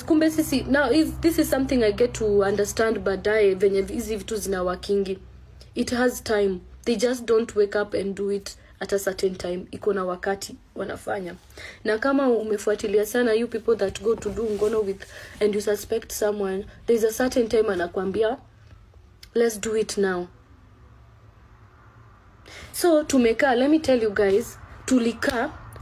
Kumbe sisi, now if this is something I get to understand baadaye venye hizi vitu zinawakingi. It has time. They just don't wake up and do it at a certain time. Iko na wakati wanafanya. Na kama umefuatilia sana you people that go to do ngono with and you suspect someone, there's a certain time anakuambia let's do it now. So tumeka, let me tell you guys,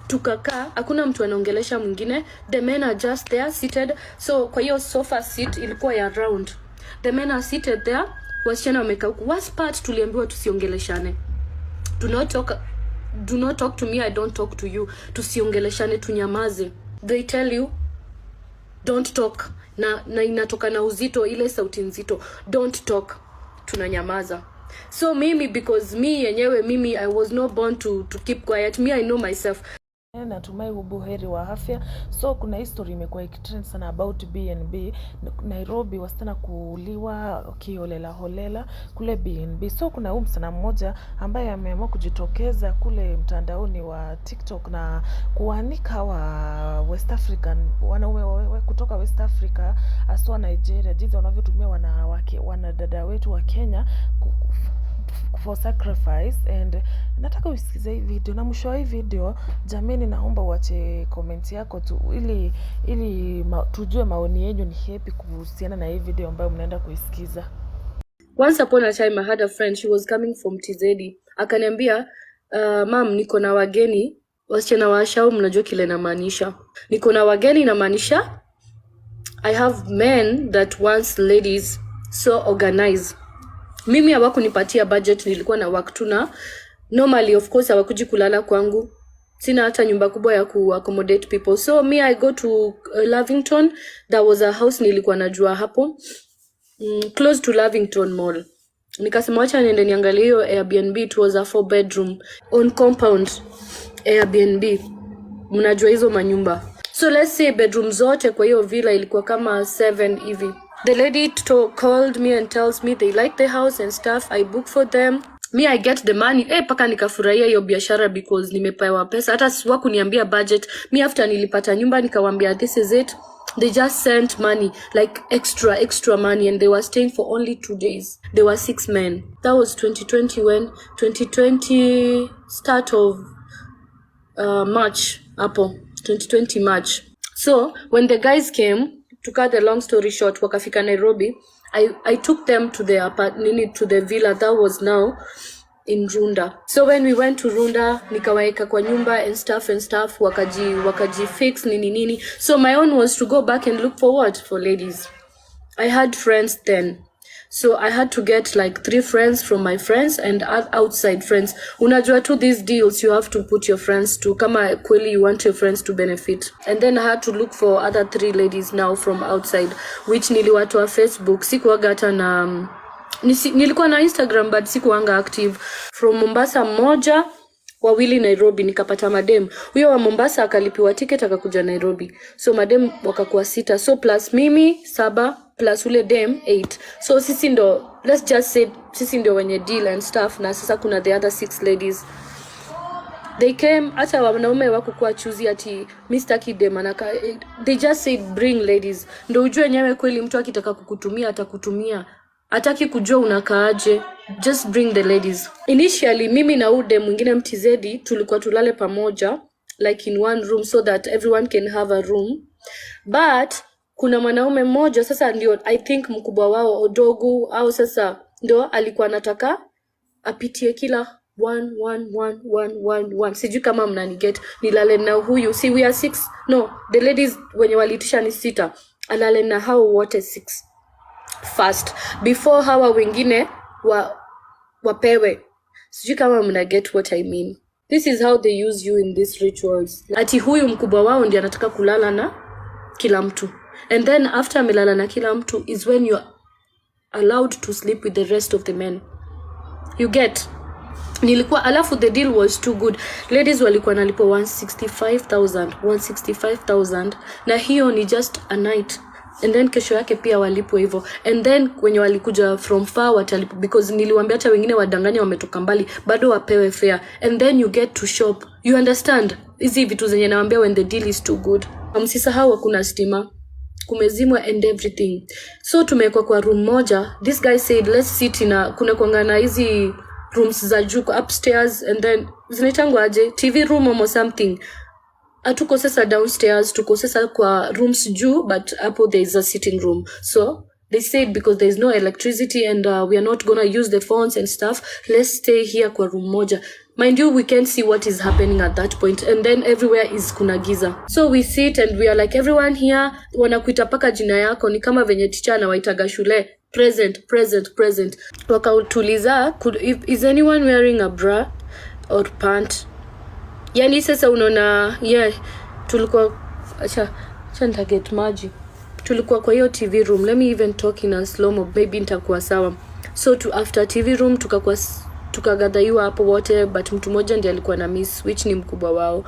tukakaa, hakuna mtu anaongelesha mwingine. The men are just there seated. So kwa hiyo sofa seat ilikuwa ya round. The men are seated there. Wasichana wamekaa huku. Worst part tuliambiwa tusiongeleshane. Do not talk to me, I don't talk to you. Tusiongeleshane, tunyamaze. They tell you don't talk. Na inatoka na uzito, ile sauti nzito. Don't talk. Tunanyamaza. So because mimi I was not born to keep quiet. Me, I know myself. Natumai ubuheri wa afya. So kuna history imekuwa ikitrend sana about BNB Nairobi, wasichana kuuliwa holela kule BNB. So kuna huyu msichana mmoja ambaye ameamua kujitokeza kule mtandaoni wa TikTok na kuanika wa West African, wanaume kutoka West Africa aswa Nigeria, jinsi wanavyotumia wanadada wetu wa Kenya for sacrifice. And nataka usikize hii video, na mwisho wa hii video jameni naomba uache comment yako tu ili tujue maoni yenu ni yapi kuhusiana na hii video ambayo mnaenda kuisikiza. Once upon a time I had a friend, she was coming from TZ. Akaniambia, "Mom, niko na wageni." Wasichana wa Ashau mnajua kile namaanisha. Niko na wageni inamaanisha I have men that wants ladies so organized. Mimi hawakunipatia budget, nilikuwa na work tuna. Normally of course hawakuji kulala kwangu. Sina hata nyumba kubwa ya accommodate people. So me I go to Lavington. There was a house nilikuwa najua hapo. Close to Lavington Mall. Nikasema acha niende niangalie hiyo Airbnb. It was a 4-bedroom on compound Airbnb. Mnajua hizo manyumba. So let's say bedroom zote kwa hiyo villa ilikuwa kama 7 hivi. The lady called me and tells me they like the house and stuff. I book for them. Me, I get the money. Paka nikafurahia hiyo biashara because nimepewa pesa. Hata hawakuniambia budget. Me after nilipata nyumba nikawaambia this is it. They just sent money, like extra money, and they were staying for only 2 days. There were 6 men. That was 2020 start of March, April 2020 March. So when the guys came, to cut the long story short, wakafika Nairobi, I took them to the apartment, to the villa that was now in Runda. So when we went to Runda, nikawaeka kwa nyumba and stuff, wakaji fix nini. So my own was to go back and look for what? For ladies. I had friends then. So I had to get like 3 friends from my friends and outside friends. Unajua to these deals, you have to put your friends to, kama kweli you want your friends to benefit. And then I had to look for other 3 ladies now from outside, which niliwatoa Facebook. Sikuwaga hata na, nilikuwa na Instagram but sikuwanga active. From Mombasa mmoja, 2 Nairobi, nikapata madem. Huyo wa Mombasa akalipiwa ticket akakuja Nairobi. So madem wakakuwa 6. So plus mimi 7 plus ule dem 8. So sisi ndo, let's just say sisi ndo wenye deal and stuff, na sasa kuna the other 6 ladies. They came, hata wanaume wakukuwa choosy ati Mr. Kidem anaka, they just said bring ladies. Ndo ujue nyewe kweli mtu akitaka kukutumia atakutumia. Hataki kujua unakaaje, just bring the ladies. Initially mimi na ude mwingine mtizedi tulikuwa tulale pamoja, like in one room, so that everyone can have a room. But kuna mwanaume mmoja sasa ndio I think mkubwa wao Odogu au sasa ndio alikuwa anataka apitie kila 1. Sijui kama mnaniget. Nilale na huyu, see we are 6. No, the ladies wenye walitisha ni 6. Alale na hao wote 6 first before hawa wengine wapewe. Sijui kama mnaget what I mean. This is how they use you in these rituals. Ati huyu mkubwa wao ndiye anataka kulala na kila mtu. And then after amelala na kila mtu is when you are allowed to sleep with the rest of the men. You get? Nilikuwa, alafu the deal was too good. Ladies walikuwa nalipo 165,000 na hiyo ni just a night. And then kesho yake pia walipo hivyo. And then wenye walikuja from far watalipo, because niliwaambia hata wengine wadanganya wametoka mbali bado wapewe fare. And then you get to shop. You understand? Hizi vitu zenye nawaambia when the deal is too good. Msisahau hakuna stima. kumezimwa and everything. So tumekuwa kwa room moja. This guy said let's sit in a, kuna kuangana hizi rooms za juu upstairs, and then zinaitangwa aje, TV room or something. Atuko sasa downstairs, tuko sasa kwa rooms juu, but hapo there is a sitting room. So they said because there is no electricity and we are not gonna use the phones and stuff, let's stay here kwa room moja. Mind you, we can't see what is happening at that point, and then everywhere is kuna giza. So we sit and we are like, everyone here wanakuita paka jina yako, ni kama venye teacher anawaitaga shule, present present present. Wakautuliza, is anyone wearing a bra or pant? Yani sasa unaona, tulikuwa acha nitaget maji. Tulikuwa kwa hiyo TV room. Let me even talk in a slow mo, maybe nitakuwa sawa. So after TV room tukagadaiwa hapo wote, but mtu mmoja ndiye alikuwa na miss, which ni mkubwa wao.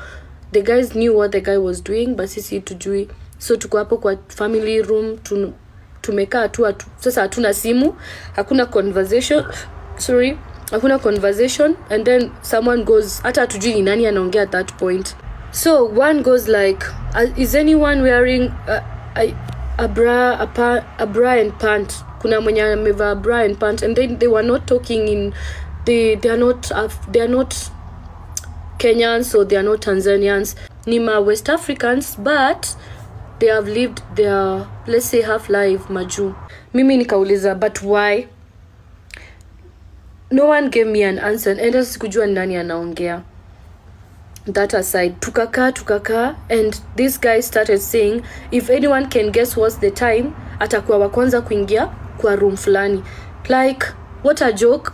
The guys knew what the guy was doing, but sisi tujui. So tuko hapo kwa family room, tumekaa tu sasa hatuna simu, hakuna conversation, and then someone goes, hata hatujui ni nani anaongea at that point. So one goes like, is anyone wearing a bra and pant? Kuna mwenye amevaa bra and pant, and then they were not talking in they are not Kenyans, or they are not Tanzanians, ni ma West Africans, but they have lived their, let's say, half life maju. Mimi nikauliza, but why? No one gave me an answer, and sikujua nani anaongea. That aside, tukakaa, and this guy started saying, if anyone can guess what's the time, atakuwa wa kwanza kuingia kwa room fulani. Like, what a joke.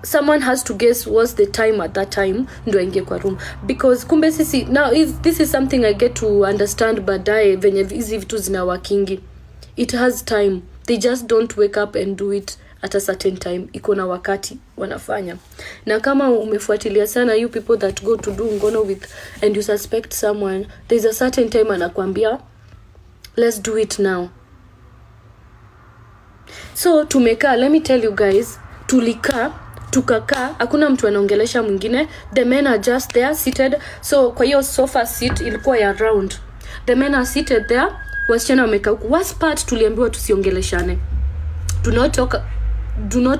Someone has to guess what's the time at that time ndo aingie kwa room, because kumbe sisi now, if this is something I get to understand baadaye venye hizi vitu zina wakingi, it has time. They just don't wake up and do it at a certain time. Iko na wakati wanafanya. Na kama umefuatilia sana you people that go to do ngono with and you suspect someone, there's a certain time anakuambia let's do it now. So tumekaa, let me tell you guys, tukakaa, hakuna mtu anaongelesha mwingine. The men are just there seated. So kwa hiyo sofa seat ilikuwa ya round. The men are seated there, wasichana wamekaa huku. Worst part, tuliambiwa tusiongeleshane. Do not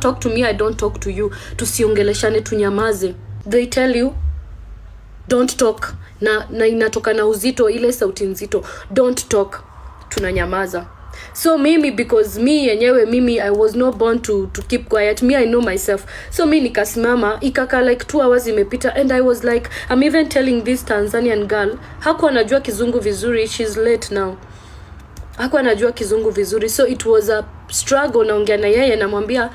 talk to me, I don't talk to you. Tusiongeleshane, tunyamaze. They tell you don't talk, na inatoka na uzito, ile sauti nzito, don't talk, tunanyamaza. So because mimi I was not born to keep quiet. I know myself. So nikasimama, ikaka like 2 hours imepita, and I was like, I'm even telling this Tanzanian girl, hakuwa anajua kizungu vizuri, she's late now. Hakuwa anajua kizungu vizuri, so it was a struggle. Naongea na yeye, namwambia,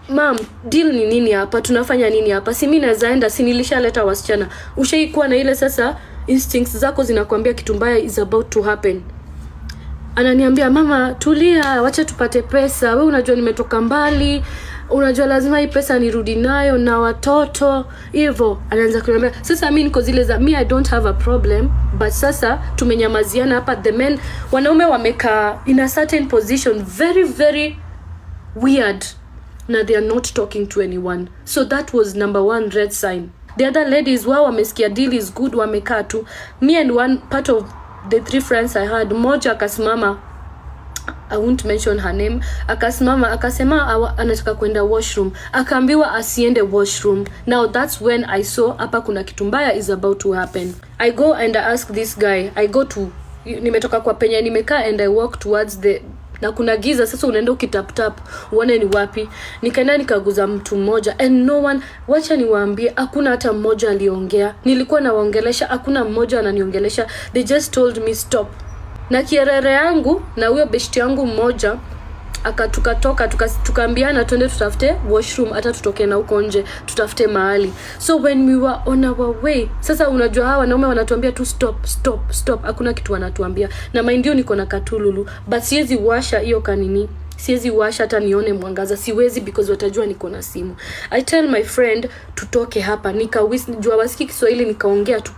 mom, deal ni nini hapa, tunafanya nini hapa, si mimi nazaenda, si nilishaleta wasichana. Ushaikuwa na ile sasa instincts zako zinakwambia kitu mbaya is about to happen. Ananiambia, mama tulia, wacha tupate pesa, wewe unajua nimetoka mbali, unajua lazima hii pesa nirudi nayo na watoto hivyo. Anaanza kuniambia, sasa mimi niko zile za I don't have a problem, but sasa tumenyamaziana hapa. The men, wanaume wamekaa in a certain position, very very weird, na they are not talking to anyone. So that was number 1 red sign. The other ladies, wao wamesikia deal is good, wamekaa tu. Me and one part of the 3 friends I had, moja akasimama, I won't mention her name, akasimama akasema anataka kwenda washroom, akaambiwa asiende washroom. Now that's when I saw hapa kuna kitu mbaya is about to happen. I go and I ask this guy, nimetoka kwa penye nimekaa, and I walk towards na kuna giza, sasa unaenda ukitap uone ni wapi. Nikaenda nikaguza mtu mmoja, and no one, wacha niwaambie, hakuna hata mmoja aliongea. Nilikuwa nawaongelesha, hakuna mmoja ananiongelesha. They just told me stop. Na kierere yangu na huyo beshti yangu mmoja tukaambiana twende tutafute washroom, hata tutoke na huko nje tutafute mahali. So when we were on our way, sasa unajua hawa wanaume wanatuambia tu stop, hakuna kitu wanatuambia. Na mind you niko na katululu, but siwezi washa hiyo kanini, siwezi washa hata nione mwangaza, siwezi, because watajua niko na simu. I tell my friend tutoke hapa, jua wasiki Kiswahili, nikaongea tu,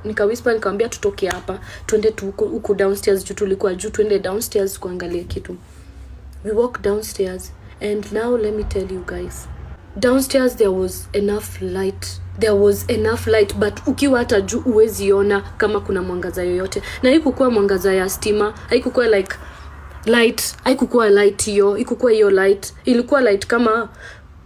nika whisper, nikamwambia tutoke hapa twende huko downstairs, juu tulikuwa juu, twende downstairs kuangalia kitu. We walk downstairs, and now let me tell you guys, downstairs there was enough light, but ukiwa hata juu uwezi ona kama kuna mwangaza yoyote, na haikukuwa mwangaza ya stima, haikukuwa like light, haikukuwa light hiyo, ikukuwa hiyo light, ilikuwa light kama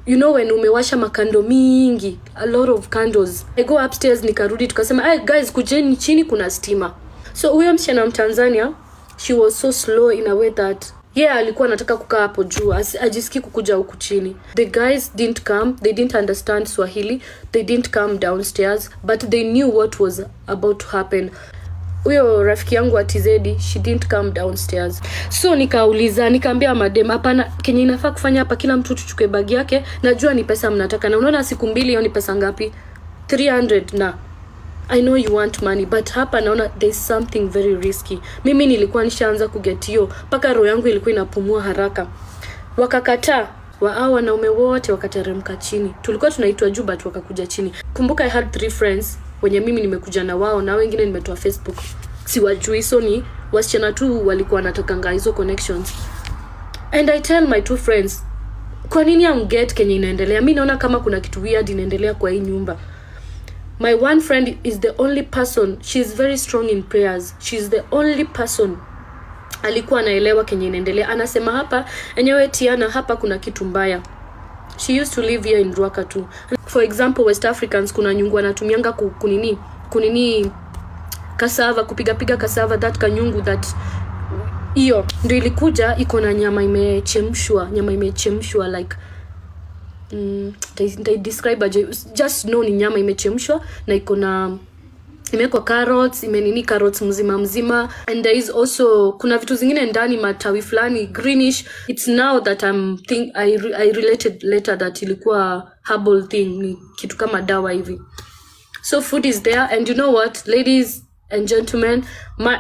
when umewasha makando mingi, a lot of candles. I go upstairs, nikarudi, tukasema hey guys, kujeni chini kuna stima. So huyo msichana Mtanzania, she was so slow in a way that alikuwa anataka kukaa hapo juu, ajisikii kukuja huku chini. The guys didn't come, they didn't understand Swahili, they didn't come downstairs, but they knew what was about to happen. Huyo rafiki yangu wa TZ, she didn't come downstairs. So nikaambia madem, hapana, kenye inafaa kufanya hapa, kila mtu tuchukue bagi yake, najua ni pesa mnataka, na unaona siku 2 hiyo ni pesa ngapi? 300. Na I know you want money, but hapa naona there's something very risky. Mimi nilikuwa nishaanza kuget hiyo, paka roho yangu ilikuwa inapumua haraka. Wakakataa, wanaume wote wakateremka chini. Tulikuwa tunaitwa juu, but wakakuja chini. Kumbuka I had 3 friends wenye mimi nimekuja na wao, na wengine nimetoa Facebook, siwajui. So ni wasichana tu walikuwa wanataka hizo connections. And I tell my 2 friends, kwa nini amget kenye inaendelea? Mimi naona kama kuna kitu weird inaendelea kwa hii nyumba. My one friend is the only person, she is very strong in prayers, she is the only person alikuwa anaelewa kenye inaendelea. Anasema hapa enyewe Tiana, hapa kuna kitu mbaya. She used to live here in Ruaka too. For example, West Africans kuna nyungu wanatumianga kunini cassava, kupiga cassava, that kanyungu, that hiyo ndio ilikuja iko na nyama imechemshwa like they describe just know ni nyama imechemshwa, na iko na imewekwa carrots, carrots mzima, and there is also kuna vitu zingine ndani, matawi fulani greenish. It's now that I related later that ilikuwa herbal thing, ni kitu kama dawa hivi. So food is there, and you know what, ladies and gentlemen,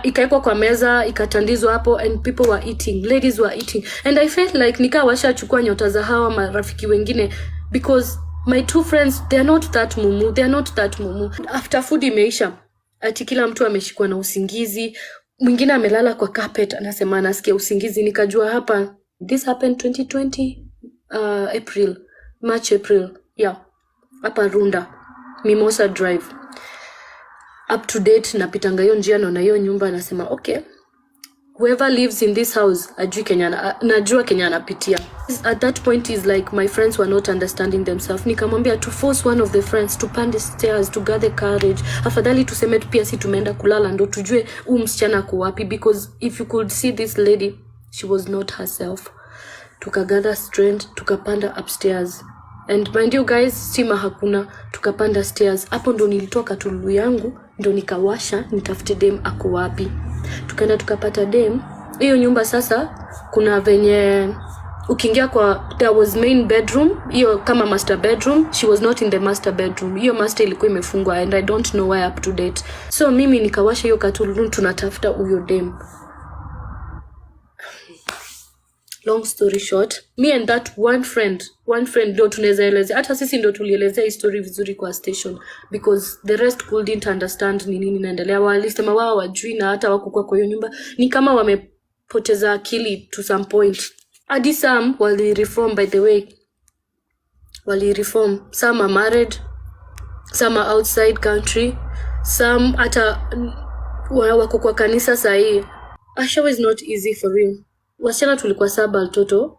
ikaekwa kwa meza, ikatandizwa hapo, and people were eating, ladies were eating, and I felt like nikawashachukua nyota za hawa marafiki wengine, because my 2 friends, they are not that mumu. After food imeisha, ati kila mtu ameshikwa na usingizi, mwingine amelala kwa carpet, anasema anasikia usingizi. Nikajua hapa, this happened 2020 March April, hapa Runda, Mimosa Drive. Up to date, napitanga hiyo njia na hiyo nyumba, anasema okay, whoever lives in this house najua Kenya anapitia. At that point is like my friends were not understanding themselves. Nikamwambia to force one of the friends to pand the stairs, to gather courage. Afadhali tuseme pia si tumeenda kulala ndo tujue msichana kwa wapi, because if you could see this lady, she was not herself. Tukagather strength, tukapanda upstairs. And mind you guys, stima hakuna, tukapanda stairs. Hapo ndo nilitoka tululu yangu, ndo nikawasha nitafute dem ako wapi. Tukaenda tukapata dem. Hiyo nyumba sasa kuna venye ukiingia there was main bedroom, hiyo kama master bedroom. She was not in the master bedroom, hiyo master ilikuwa imefungwa, and I don't know why up to date. So mimi nikawasha hiyo katululu, tunatafuta huyo dem. Long story short, me and that one friend ndo tunaweza elezea, hata sisi ndo tulielezea hii story vizuri kwa station, because the rest couldn't understand ni nini inaendelea. Walisema wao wajui, na hata wakukuwa kwa hiyo nyumba ni kama wamepoteza akili to some point. Hadi some wali reform, by the way, some are married, some are outside country, some hata wako kwa kanisa sahi. Asha is not easy for real. Wasichana tulikuwa 7 watoto,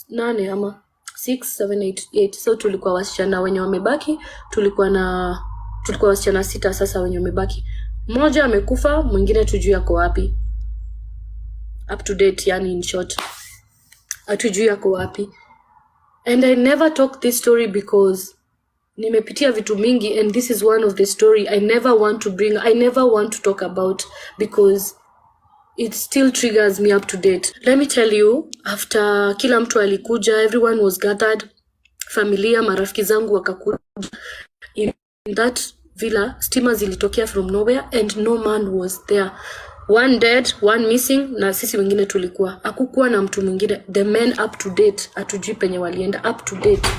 8 ama 6, 7, 8. So tulikuwa wasichana wenye wamebaki, tulikuwa wasichana 6 sasa wenye wamebaki. Mmoja amekufa, mwingine tujui yako wapi. Up to date, yani in short, atujui yako wapi. And I never talk this story because nimepitia vitu mingi, and this is one of the story I never want to talk about, because it still triggers me up to date. Let me tell you, after kila mtu alikuja, everyone was gathered, familia, marafiki zangu wakakuja. In that villa, stima zilitokea from nowhere and no man was there. One dead, one missing, na sisi wengine tulikuwa. Hakukuwa na mtu mwingine. The men up to date, atujui penye walienda, up to date.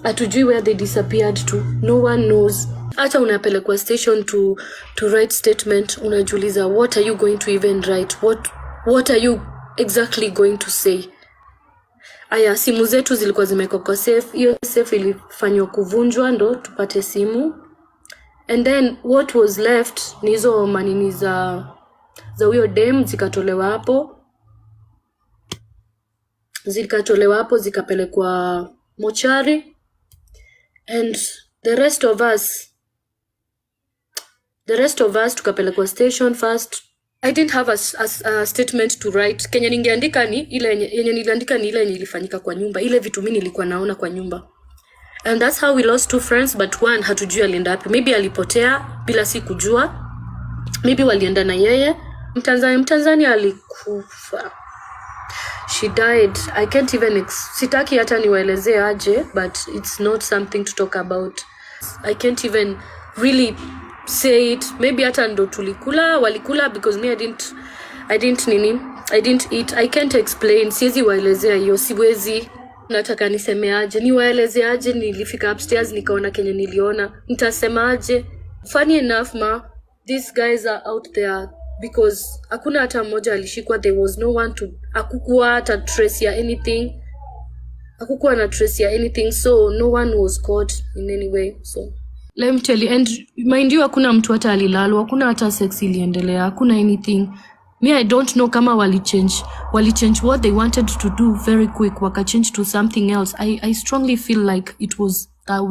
Atujui where they disappeared to. No one knows. Hata unapelekwa station to write statement, unajiuliza what are you going to even write? What are you exactly going to say? Aya, simu zetu zilikuwa zimewekwa kwa safe. Hiyo safe ilifanywa kuvunjwa ndo tupate simu. And then what was left ni hizo manini za huyo dem zikatolewa hapo, zikapelekwa mochari. And the rest of us tukapelekwa station first. I didn't have a statement to write. Kenya ningeandika ni ile yenye niliandika ni ile yenye ilifanyika kwa nyumba, ile vitu mimi nilikuwa naona kwa nyumba. And that's how we lost 2 friends, but one hatujui alienda wapi. Maybe alipotea bila si kujua. Maybe walienda na yeye. Mtanzania alikufa. She died. I can't even sitaki hata niwaelezee aje, but it's not something to talk about. I can't even really say it. Maybe hata ndo walikula because me I didn't eat. I can't explain. Siwezi waelezea hiyo, siwezi. Nataka niseme aje, niwaelezea aje nilifika upstairs nikaona Kenya niliona. Nitasema aje? Funny enough these guys are out there because hakuna hata mmoja alishikwa. There was no one to hakukuwa hata trace ya anything. Hakukuwa na trace ya anything, so no one was caught in any way. So let me tell you, and mind you, hakuna mtu hata alilalwa, hakuna hata sex iliendelea, hakuna anything. Me, I don't know kama wali change what they wanted to do very quick, waka change to something else. I strongly feel like it was that way.